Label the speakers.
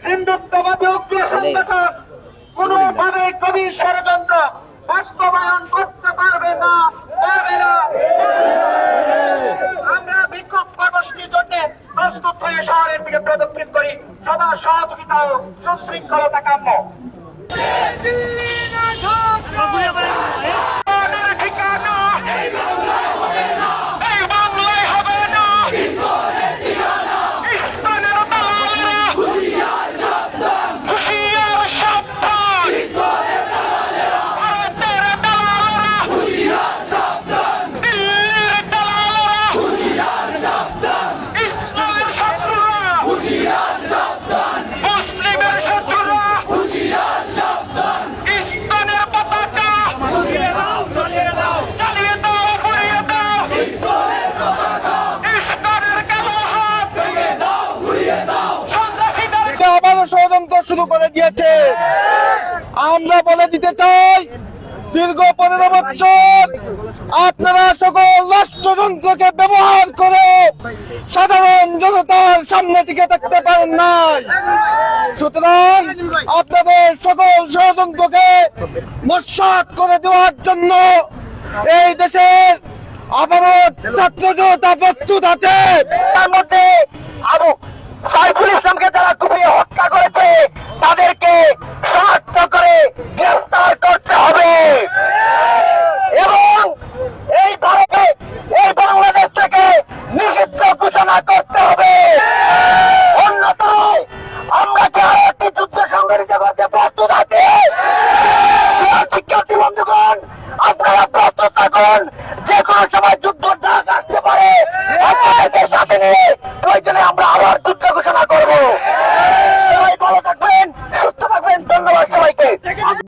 Speaker 1: হিন্দুত্ববাদী উগ্র সংগঠন কোনোভাবে কবির ষড়যন্ত্র বাস্তবায়ন করতে পারবে না। আমরা বিক্ষোভ কর্মসূচির জন্য প্রস্তুত হয়ে শহরের দিকে প্রদক্ষিণ করি। সবার সহযোগিতা ও সুশৃঙ্খলতা কাম্য।
Speaker 2: ষড়যন্ত্র শুরু করে দিয়েছে। আমরা বলে দিতে চাই, দীর্ঘ 15 বছর আপনারা সকল রাষ্ট্রযন্ত্রকে ব্যবহার করে সাধারণ জনতার সামনে টিকে থাকতে পারেন নাই। সুতরাং আপনাদের সকল ষড়যন্ত্রকে নস্যাৎ করে দেওয়ার জন্য এই দেশের আবারও ছাত্র জনতা প্রস্তুত আছে।
Speaker 1: তার মধ্যে আবু সাইফুল ইসলামকে যারা কুপিয়ে হত্যা করেছে তাদেরকে শনাক্ত করে গ্রেফতার করতে হবে এবং এই ভারতে এই বাংলাদেশ থেকে নিষিদ্ধ ঘোষণা করতে হবে। অন্যথায় আমরা কি আরো একটি যুদ্ধ সংগঠিত করতে প্রস্তুত আছি? শিক্ষার্থী বন্ধুগণ, আপনারা প্রস্তুত থাকুন। যে কোনো সময় যুদ্ধ ডাক আসতে পারে। আপনাদেরকে সাথে নিয়ে প্রয়োজনে আমরা আবার যুদ্ধ ঘোষণা করবো। সবাই ভালো থাকবেন, সুস্থ থাকবেন। ধন্যবাদ সবাইকে।